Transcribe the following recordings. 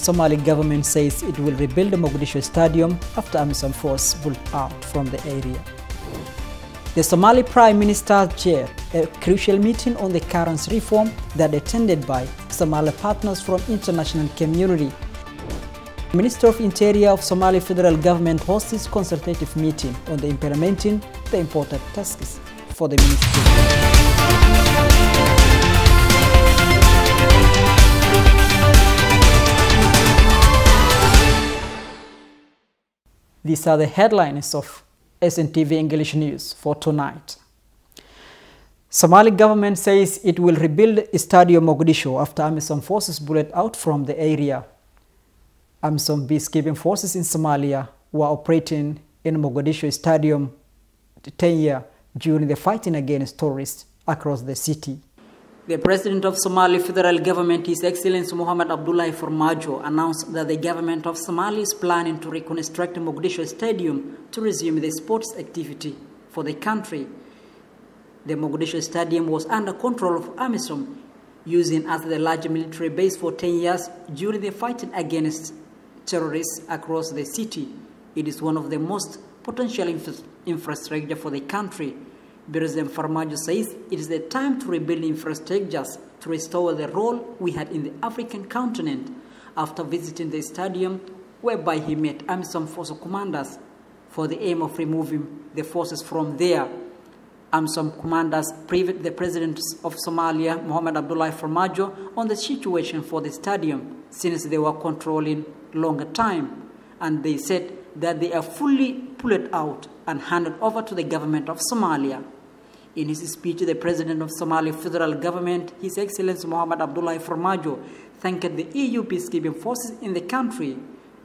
Somali government says it will rebuild the Mogadishu Stadium after AMISOM force pulled out from the area. The Somali Prime Minister chaired a crucial meeting on the currency reform that attended by Somali partners from international community. The Minister of Interior of Somali Federal Government hosted a consultative meeting on the implementing the important tasks for the ministry. These are the headlines of Sntv English News for tonight. Somali government says it will rebuild Stadium Mogadishu after AMISOM forces pulled out from the area. AMISOM peacekeeping forces in Somalia were operating in Mogadishu Stadium 10 years during the fighting against terrorists across the city. The President of Somali Federal Government, His Excellency Mohamed Abdullahi Farmajo, announced that the government of Somalia is planning to reconstruct Mogadishu Stadium to resume the sports activity for the country. The Mogadishu Stadium was under control of AMISOM, using as the large military base for 10 years during the fighting against terrorists across the city. It is one of the most potential infrastructure for the country. President Farmajo says it is the time to rebuild infrastructures to restore the role we had in the African continent. After visiting the stadium, whereby he met AMISOM force commanders for the aim of removing the forces from there. AMISOM commanders briefed the President of Somalia, Mohamed Abdullahi Farmajo, on the situation for the stadium, since they were controlling longer time, and they said that they are fully pulled out and handed over to the government of Somalia. In his speech, the President of Somali Federal Government, His Excellency Mohamed Abdullahi Farmajo, thanked the EU peacekeeping forces in the country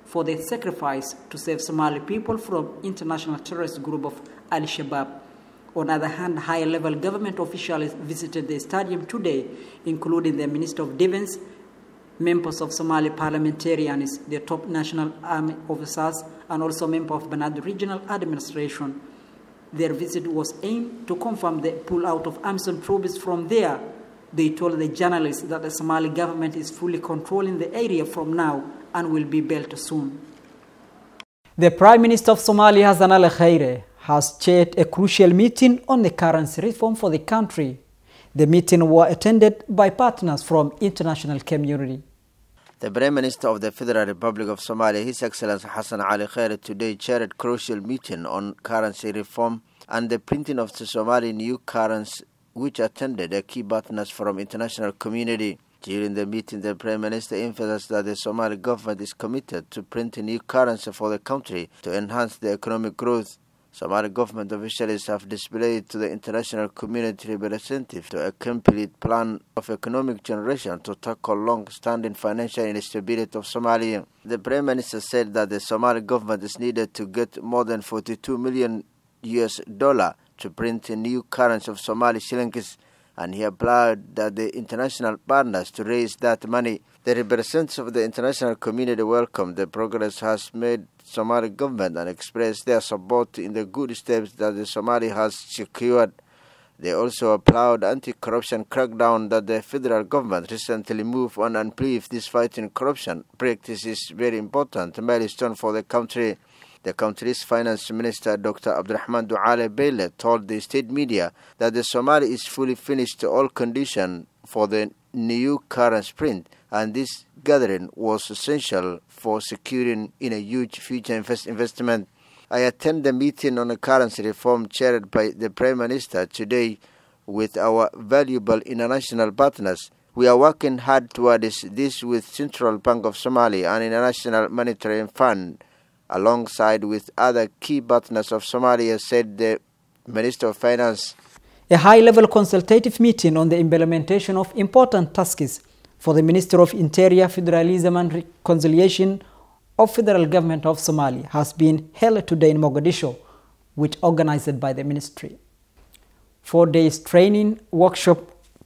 for their sacrifice to save Somali people from international terrorist group of Al-Shabaab. On the other hand, high-level government officials visited the stadium today, including the Minister of Defense, members of Somali parliamentarians, the top national army officers, and also members of Banad Regional Administration. Their visit was aimed to confirm the pull-out of AMISOM troops from there. They told the journalists that the Somali government is fully controlling the area from now and will be built soon. The Prime Minister of Somalia, Hassan al-Khaire, has chaired a crucial meeting on the currency reform for the country. The meeting was attended by partners from international community. The Prime Minister of the Federal Republic of Somalia, His Excellency Hassan Ali Khaire, today chaired a crucial meeting on currency reform and the printing of the Somali new currency, which attended a key partners from international community. During the meeting, the Prime Minister emphasized that the Somali government is committed to printing new currency for the country to enhance the economic growth. Somali government officials have displayed to the international community representative to a complete plan of economic generation to tackle long-standing financial instability of Somalia. The Prime Minister said that the Somali government is needed to get more than $42 million to print a new currency of Somali shillings, and he applied that the international partners to raise that money. The representatives of the international community welcomed the progress has made Somali government and expressed their support in the good steps that the Somali has secured. They also applaud anti-corruption crackdown that the federal government recently moved on and believe this fighting corruption practice is very important milestone for the country. The country's finance minister, Dr. Abdurrahman Duale Bele, told the state media that the Somali is fully finished all conditions for the new currency print, and this gathering was essential for securing in a huge future investment. I attend the meeting on a currency reform chaired by the Prime Minister today with our valuable international partners. We are working hard towards this with Central Bank of Somalia and International Monetary Fund, alongside with other key partners of Somalia, said the Minister of Finance. A high-level consultative meeting on the implementation of important tasks for the Minister of Interior, Federalism and Reconciliation of Federal Government of Somalia has been held today in Mogadishu, which organized by the ministry. 4 days training workshop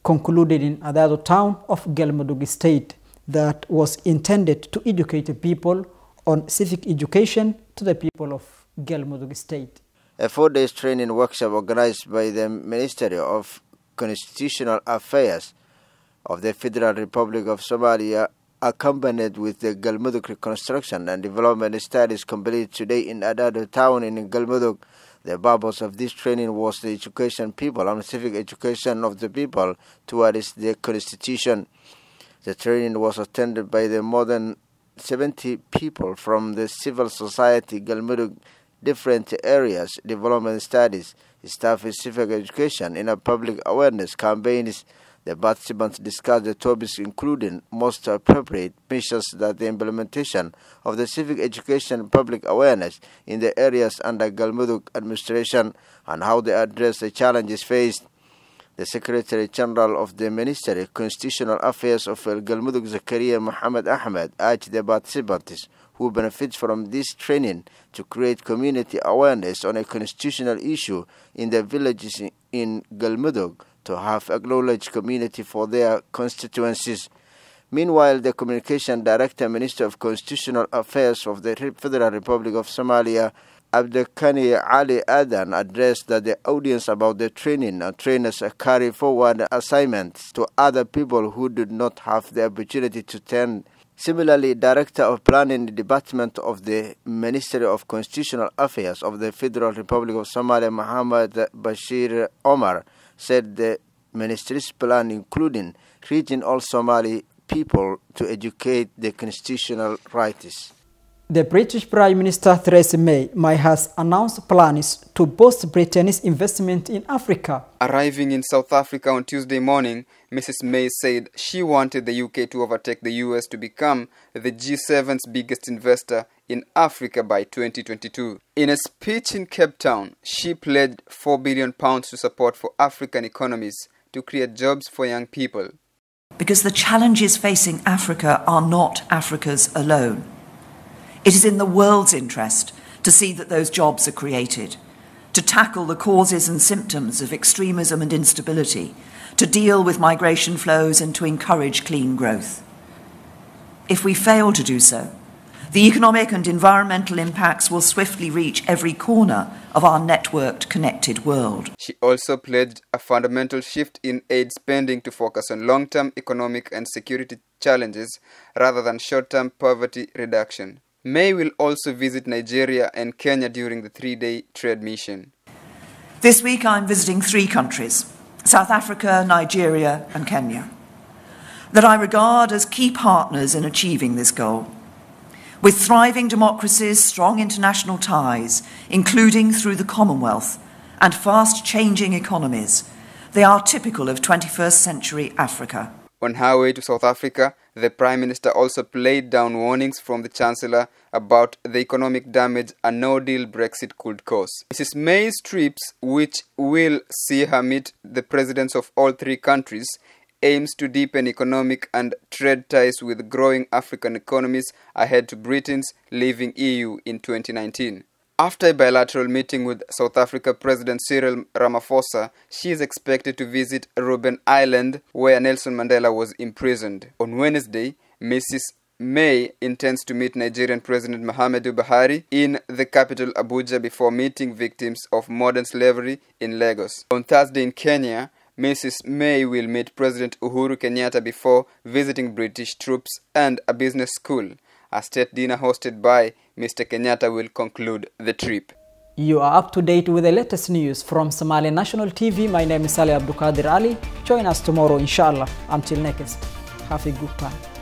concluded in ADADO town of GALMUDUG state that was intended to educate the people on civic education to the people of GALMUDUG state. A 4-day training workshop organized by the Ministry of Constitutional Affairs of the Federal Republic of Somalia accompanied with the Galmudug Reconstruction and Development Studies completed today in ADADO town in Galmudug. The purpose of this training was the education people and civic education of the people towards the Constitution. The training was attended by the more than 70 people from the civil society, Galmudug, different areas, development studies, staff in civic education, and public awareness campaigns. The participants discussed the topics including most appropriate measures that the implementation of the civic education and public awareness in the areas under Galmudug administration and how they address the challenges faced. The Secretary General of the Ministry of Constitutional Affairs of Galmudug, Zakaria Muhammad Ahmed, urged the participants who benefit from this training to create community awareness on a constitutional issue in the villages in Galmudug to have acknowledged community for their constituencies. Meanwhile, the Communication Director, Minister of Constitutional Affairs of the Federal Republic of Somalia, Abdulkani Ali Adan, addressed that the audience about the training and trainers carry forward assignments to other people who did not have the opportunity to attend. Similarly, Director of Planning Department of the Ministry of Constitutional Affairs of the Federal Republic of Somalia, Muhammad Bashir Omar, said the ministry's plan including reaching all Somali people to educate the constitutional rights. The British Prime Minister Theresa May has announced plans to boost Britain's investment in Africa. Arriving in South Africa on Tuesday morning, Mrs. May said she wanted the UK to overtake the US to become the G7's biggest investor in Africa by 2022. In a speech in Cape Town, she pledged £4 billion to support for African economies to create jobs for young people. Because the challenges facing Africa are not Africa's alone. It is in the world's interest to see that those jobs are created, to tackle the causes and symptoms of extremism and instability, to deal with migration flows and to encourage clean growth. If we fail to do so, the economic and environmental impacts will swiftly reach every corner of our networked, connected world. She also pledged a fundamental shift in aid spending to focus on long-term economic and security challenges rather than short-term poverty reduction. May will also visit Nigeria and Kenya during the 3-day trade mission. This week I'm visiting 3 countries, South Africa, Nigeria and Kenya, that I regard as key partners in achieving this goal. With thriving democracies, strong international ties, including through the Commonwealth, and fast-changing economies, they are typical of 21st century Africa. On her way to South Africa, the Prime Minister also laid down warnings from the Chancellor about the economic damage a no-deal Brexit could cause. Mrs. May's trips, which will see her meet the presidents of all 3 countries, aims to deepen economic and trade ties with growing African economies ahead to Britain's leaving EU in 2019. After a bilateral meeting with South Africa President Cyril Ramaphosa, she is expected to visit Robben Island, where Nelson Mandela was imprisoned. On Wednesday, Mrs. May intends to meet Nigerian President Muhammadu Buhari in the capital Abuja before meeting victims of modern slavery in Lagos. On Thursday in Kenya, Mrs. May will meet President Uhuru Kenyatta before visiting British troops and a business school. A state dinner hosted by Mr. Kenyatta will conclude the trip. You are up to date with the latest news from Somali National TV. My name is Ali Abdulkadir Ali. Join us tomorrow, inshallah. Until next, have a good time.